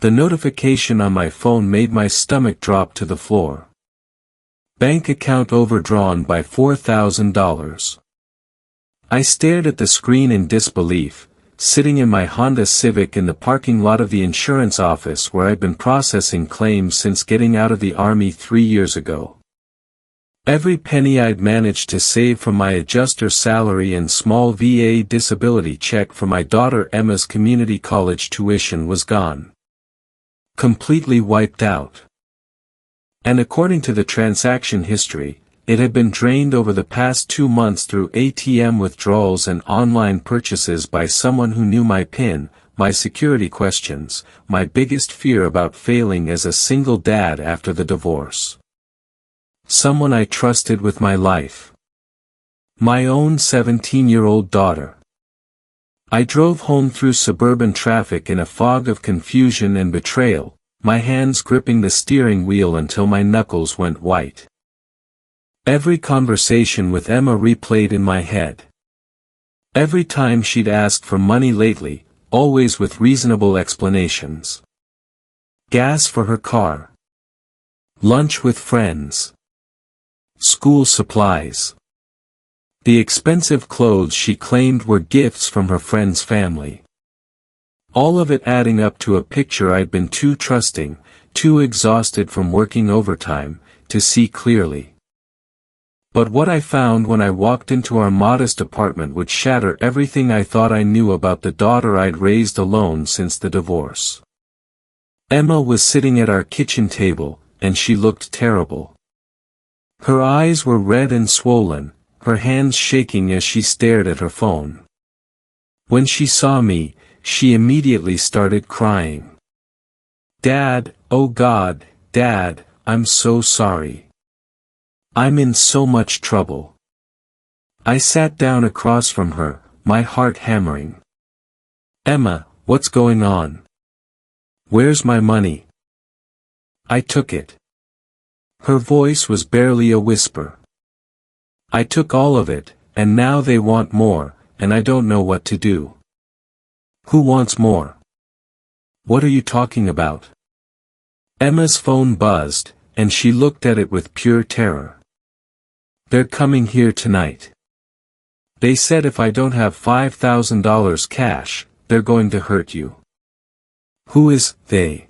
The notification on my phone made my stomach drop to the floor. Bank account overdrawn by $4,000. I stared at the screen in disbelief, sitting in my Honda Civic in the parking lot of the insurance office where I'd been processing claims since getting out of the Army 3 years ago. Every penny I'd managed to save from my adjuster salary and small VA disability check for my daughter Emma's community college tuition was gone. Completely wiped out. And according to the transaction history, it had been drained over the past 2 months through ATM withdrawals and online purchases by someone who knew my PIN, my security questions, my biggest fear about failing as a single dad after the divorce. Someone I trusted with my life. My own 17-year-old daughter. I drove home through suburban traffic in a fog of confusion and betrayal, my hands gripping the steering wheel until my knuckles went white. Every conversation with Emma replayed in my head. Every time she'd asked for money lately, always with reasonable explanations. Gas for her car. Lunch with friends. School supplies. The expensive clothes she claimed were gifts from her friend's family. All of it adding up to a picture I'd been too trusting, too exhausted from working overtime, to see clearly. But what I found when I walked into our modest apartment would shatter everything I thought I knew about the daughter I'd raised alone since the divorce. Emma was sitting at our kitchen table, and she looked terrible. Her eyes were red and swollen, her hands shaking as she stared at her phone. When she saw me, she immediately started crying. "Dad, oh God, Dad, I'm so sorry. I'm in so much trouble." I sat down across from her, my heart hammering. "Emma, what's going on? Where's my money?" "I took it." Her voice was barely a whisper. "I took all of it, and now they want more, and I don't know what to do." "Who wants more? What are you talking about?" Emma's phone buzzed, and she looked at it with pure terror. "They're coming here tonight. They said if I don't have $5,000 cash, they're going to hurt you." "Who is they?"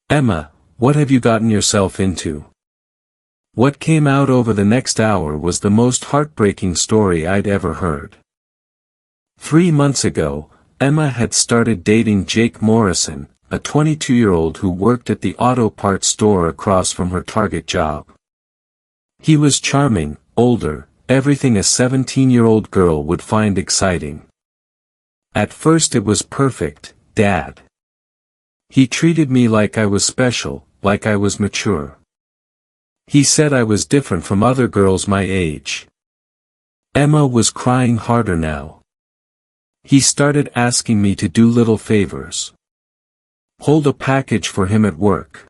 "Emma, what have you gotten yourself into?" What came out over the next hour was the most heartbreaking story I'd ever heard. 3 months ago, Emma had started dating Jake Morrison, a 22-year-old who worked at the auto parts store across from her Target job. He was charming, older, everything a 17-year-old girl would find exciting. At first it was perfect, Dad. He treated me like I was special, like I was mature. He said I was different from other girls my age. Emma was crying harder now. He started asking me to do little favors. Hold a package for him at work.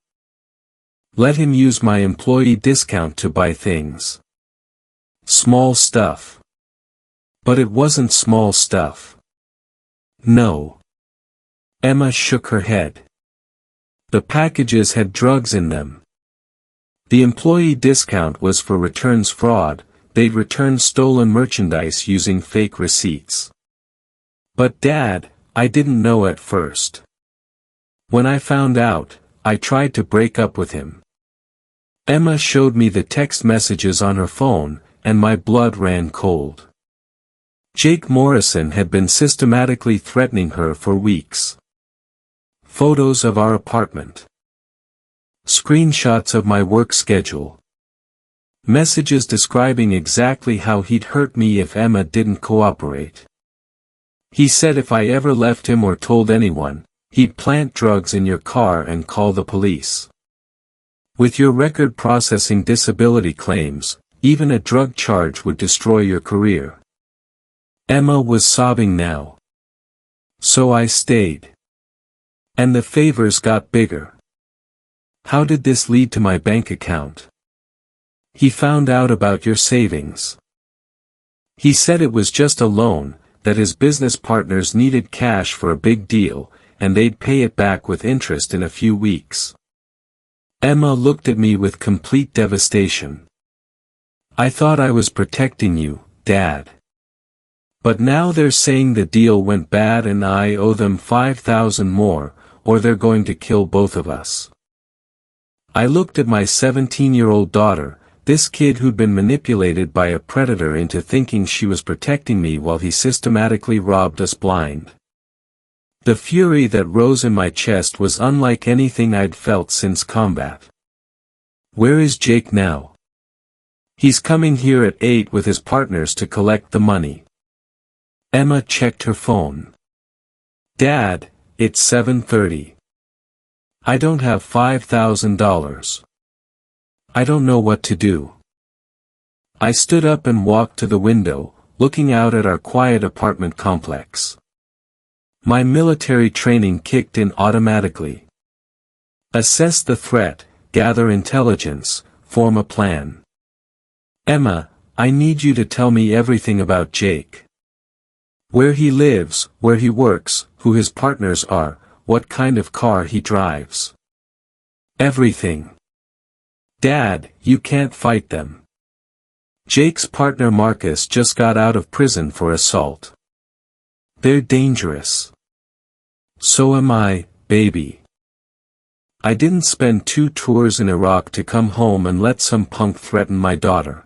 Let him use my employee discount to buy things. Small stuff. But it wasn't small stuff. No. Emma shook her head. The packages had drugs in them. The employee discount was for returns fraud, they'd return stolen merchandise using fake receipts. But Dad, I didn't know at first. When I found out, I tried to break up with him. Emma showed me the text messages on her phone, and my blood ran cold. Jake Morrison had been systematically threatening her for weeks. Photos of our apartment. Screenshots of my work schedule. Messages describing exactly how he'd hurt me if Emma didn't cooperate. He said if I ever left him or told anyone, he'd plant drugs in your car and call the police. With your record processing disability claims, even a drug charge would destroy your career. Emma was sobbing now. So I stayed. And the favors got bigger. How did this lead to my bank account? He found out about your savings. He said it was just a loan, that his business partners needed cash for a big deal, and they'd pay it back with interest in a few weeks. Emma looked at me with complete devastation. I thought I was protecting you, Dad. But now they're saying the deal went bad and I owe them $5,000 more, or they're going to kill both of us. I looked at my 17-year-old daughter, this kid who'd been manipulated by a predator into thinking she was protecting me while he systematically robbed us blind. The fury that rose in my chest was unlike anything I'd felt since combat. Where is Jake now? He's coming here at 8 with his partners to collect the money. Emma checked her phone. Dad, it's 7:30. I don't have $5,000. I don't know what to do. I stood up and walked to the window, looking out at our quiet apartment complex. My military training kicked in automatically. Assess the threat, gather intelligence, form a plan. Emma, I need you to tell me everything about Jake. Where he lives, where he works, who his partners are, what kind of car he drives. Everything. Dad, you can't fight them. Jake's partner Marcus just got out of prison for assault. They're dangerous. So am I, baby. I didn't spend 2 tours in Iraq to come home and let some punk threaten my daughter.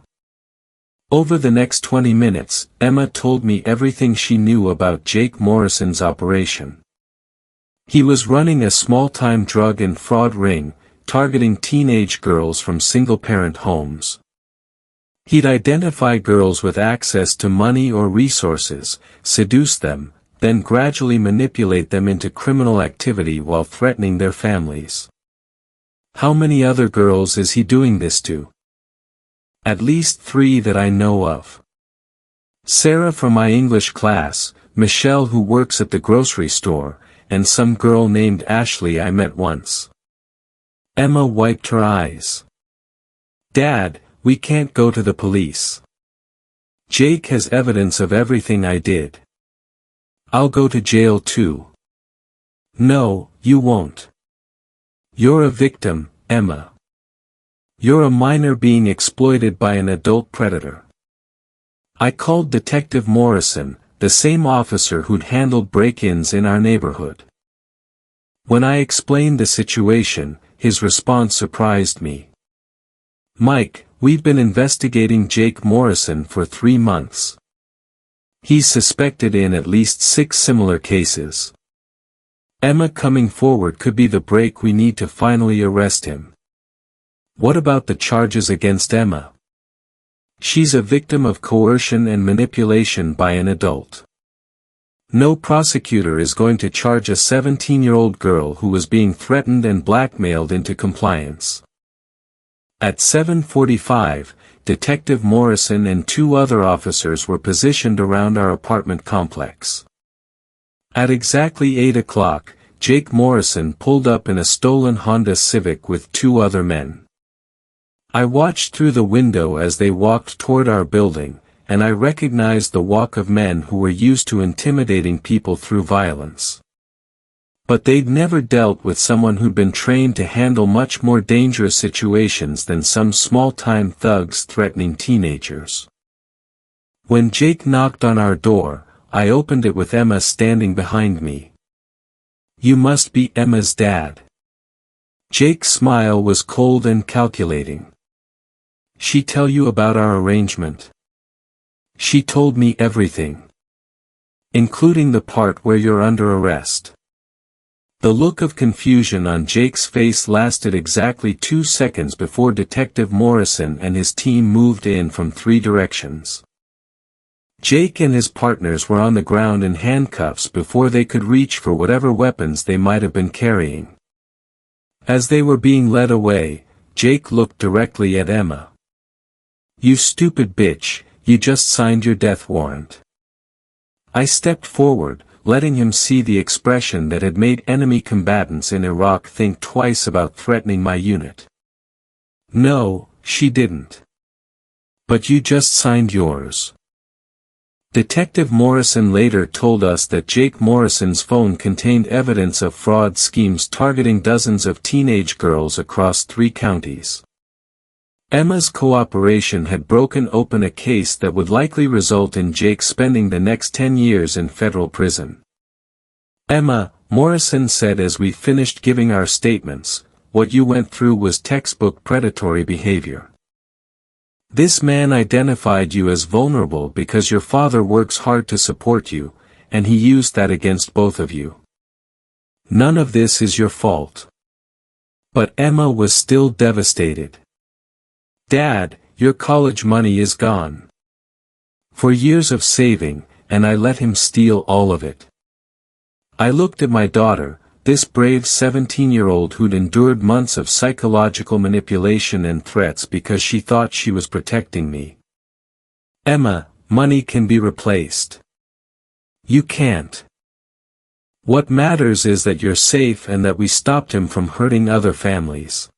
Over the next 20 minutes, Emma told me everything she knew about Jake Morrison's operation. He was running a small-time drug and fraud ring, targeting teenage girls from single-parent homes. He'd identify girls with access to money or resources, seduce them, then gradually manipulate them into criminal activity while threatening their families. How many other girls is he doing this to? At least 3 that I know of. Sarah from my English class, Michelle who works at the grocery store, and some girl named Ashley I met once. Emma wiped her eyes. Dad, we can't go to the police. Jake has evidence of everything I did. I'll go to jail too. No, you won't. You're a victim, Emma. You're a minor being exploited by an adult predator. I called Detective Morrison, the same officer who'd handled break-ins in our neighborhood. When I explained the situation, his response surprised me. Mike, we've been investigating Jake Morrison for 3 months. He's suspected in at least 6 similar cases. Emma coming forward could be the break we need to finally arrest him. What about the charges against Emma? She's a victim of coercion and manipulation by an adult. No prosecutor is going to charge a 17-year-old girl who was being threatened and blackmailed into compliance. At 7:45, Detective Morrison and 2 other officers were positioned around our apartment complex. At exactly 8 o'clock, Jake Morrison pulled up in a stolen Honda Civic with 2 other men. I watched through the window as they walked toward our building, and I recognized the walk of men who were used to intimidating people through violence. But they'd never dealt with someone who'd been trained to handle much more dangerous situations than some small-time thugs threatening teenagers. When Jake knocked on our door, I opened it with Emma standing behind me. You must be Emma's dad. Jake's smile was cold and calculating. She tell you about our arrangement? She told me everything. Including the part where you're under arrest. The look of confusion on Jake's face lasted exactly 2 seconds before Detective Morrison and his team moved in from 3 directions. Jake and his partners were on the ground in handcuffs before they could reach for whatever weapons they might have been carrying. As they were being led away, Jake looked directly at Emma. You stupid bitch, you just signed your death warrant. I stepped forward, letting him see the expression that had made enemy combatants in Iraq think twice about threatening my unit. No, she didn't. But you just signed yours. Detective Morrison later told us that Jake Morrison's phone contained evidence of fraud schemes targeting dozens of teenage girls across 3 counties. Emma's cooperation had broken open a case that would likely result in Jake spending the next 10 years in federal prison. "Emma," Morrison said as we finished giving our statements, "what you went through was textbook predatory behavior. This man identified you as vulnerable because your father works hard to support you, and he used that against both of you. None of this is your fault." But Emma was still devastated. "Dad, your college money is gone. For years of saving, and I let him steal all of it." I looked at my daughter, this brave 17-year-old who'd endured months of psychological manipulation and threats because she thought she was protecting me. "Emma, money can be replaced. You can't. What matters is that you're safe and that we stopped him from hurting other families.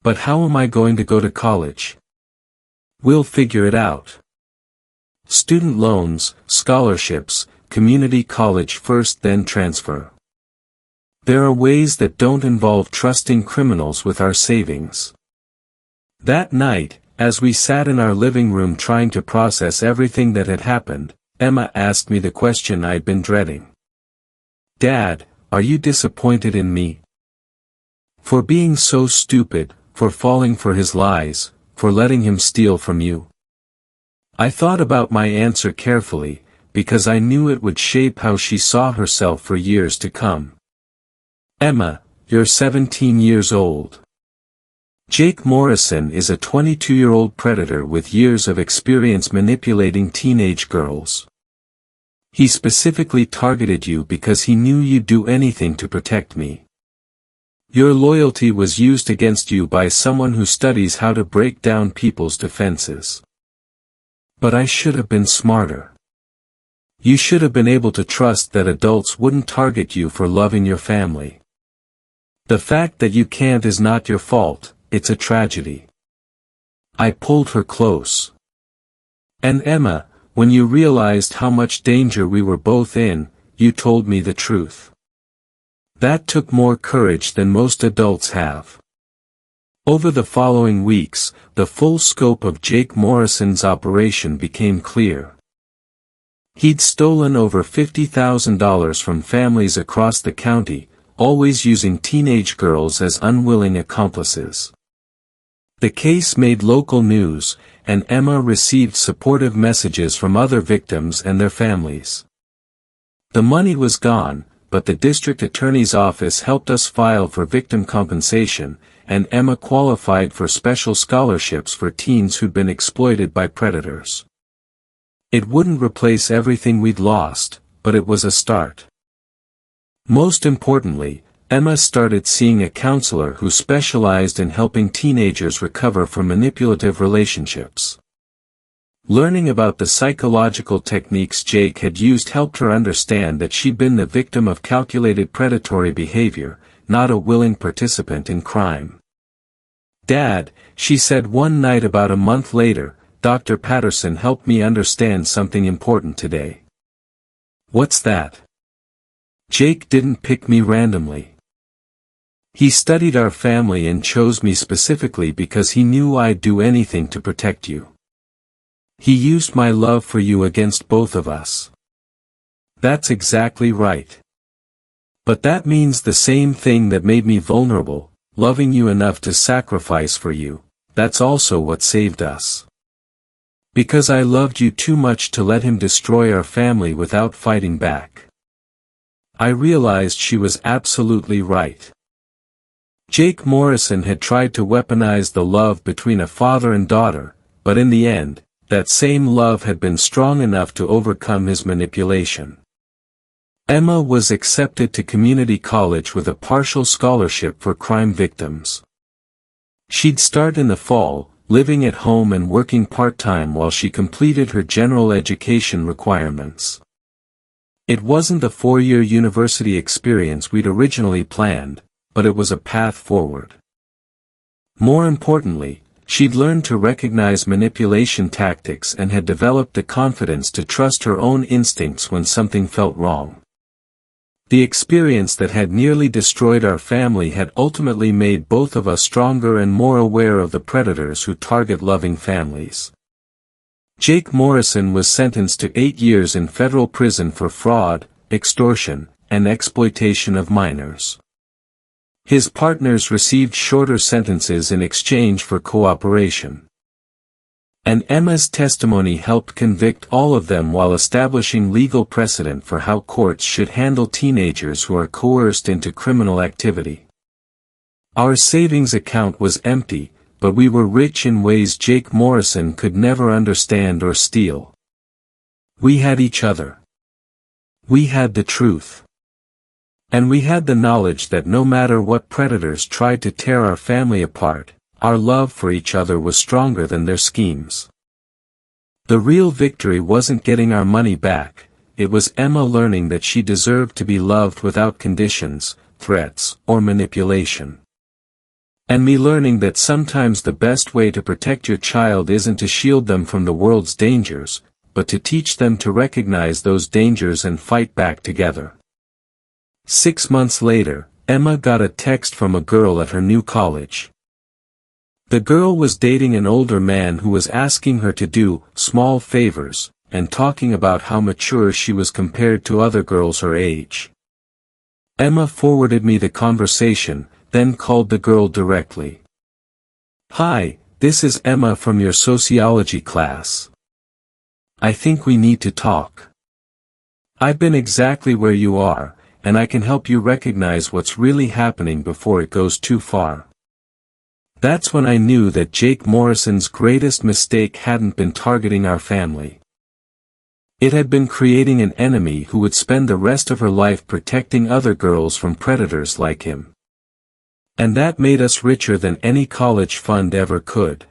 But how am I going to go to college? We'll figure it out. Student loans, scholarships, community college first then transfer. There are ways that don't involve trusting criminals with our savings." That night, as we sat in our living room trying to process everything that had happened, Emma asked me the question I'd been dreading. "Dad, are you disappointed in me? For being so stupid, for falling for his lies, for letting him steal from you?" I thought about my answer carefully, because I knew it would shape how she saw herself for years to come. "Emma, you're 17 years old. Jake Morrison is a 22-year-old predator with years of experience manipulating teenage girls. He specifically targeted you because he knew you'd do anything to protect me. Your loyalty was used against you by someone who studies how to break down people's defenses. But I should have been smarter. You should have been able to trust that adults wouldn't target you for loving your family. The fact that you can't is not your fault, it's a tragedy." I pulled her close. "And Emma, when you realized how much danger we were both in, you told me the truth. That took more courage than most adults have." Over the following weeks, the full scope of Jake Morrison's operation became clear. He'd stolen over $50,000 from families across the county, always using teenage girls as unwilling accomplices. The case made local news, and Emma received supportive messages from other victims and their families. The money was gone, but the district attorney's office helped us file for victim compensation, and Emma qualified for special scholarships for teens who'd been exploited by predators. It wouldn't replace everything we'd lost, but it was a start. Most importantly, Emma started seeing a counselor who specialized in helping teenagers recover from manipulative relationships. Learning about the psychological techniques Jake had used helped her understand that she'd been the victim of calculated predatory behavior, not a willing participant in crime. "Dad," she said one night about a month later, "Dr. Patterson helped me understand something important today." "What's that?" "Jake didn't pick me randomly. He studied our family and chose me specifically because he knew I'd do anything to protect you. He used my love for you against both of us." "That's exactly right. But that means the same thing that made me vulnerable, loving you enough to sacrifice for you, that's also what saved us. Because I loved you too much to let him destroy our family without fighting back." I realized she was absolutely right. Jake Morrison had tried to weaponize the love between a father and daughter, but in the end, that same love had been strong enough to overcome his manipulation. Emma was accepted to community college with a partial scholarship for crime victims. She'd start in the fall, living at home and working part-time while she completed her general education requirements. It wasn't the 4-year university experience we'd originally planned, but it was a path forward. More importantly, She'd learned to recognize manipulation tactics and had developed the confidence to trust her own instincts when something felt wrong. The experience that had nearly destroyed our family had ultimately made both of us stronger and more aware of the predators who target loving families. Jake Morrison was sentenced to 8 years in federal prison for fraud, extortion, and exploitation of minors. His partners received shorter sentences in exchange for cooperation. And Emma's testimony helped convict all of them while establishing legal precedent for how courts should handle teenagers who are coerced into criminal activity. Our savings account was empty, but we were rich in ways Jake Morrison could never understand or steal. We had each other. We had the truth. And we had the knowledge that no matter what predators tried to tear our family apart, our love for each other was stronger than their schemes. The real victory wasn't getting our money back, it was Emma learning that she deserved to be loved without conditions, threats, or manipulation. And me learning that sometimes the best way to protect your child isn't to shield them from the world's dangers, but to teach them to recognize those dangers and fight back together. 6 months later, Emma got a text from a girl at her new college. The girl was dating an older man who was asking her to do small favors, and talking about how mature she was compared to other girls her age. Emma forwarded me the conversation, then called the girl directly. "Hi, this is Emma from your sociology class. I think we need to talk. I've been exactly where you are, and I can help you recognize what's really happening before it goes too far." That's when I knew that Jake Morrison's greatest mistake hadn't been targeting our family. It had been creating an enemy who would spend the rest of her life protecting other girls from predators like him. And that made us richer than any college fund ever could.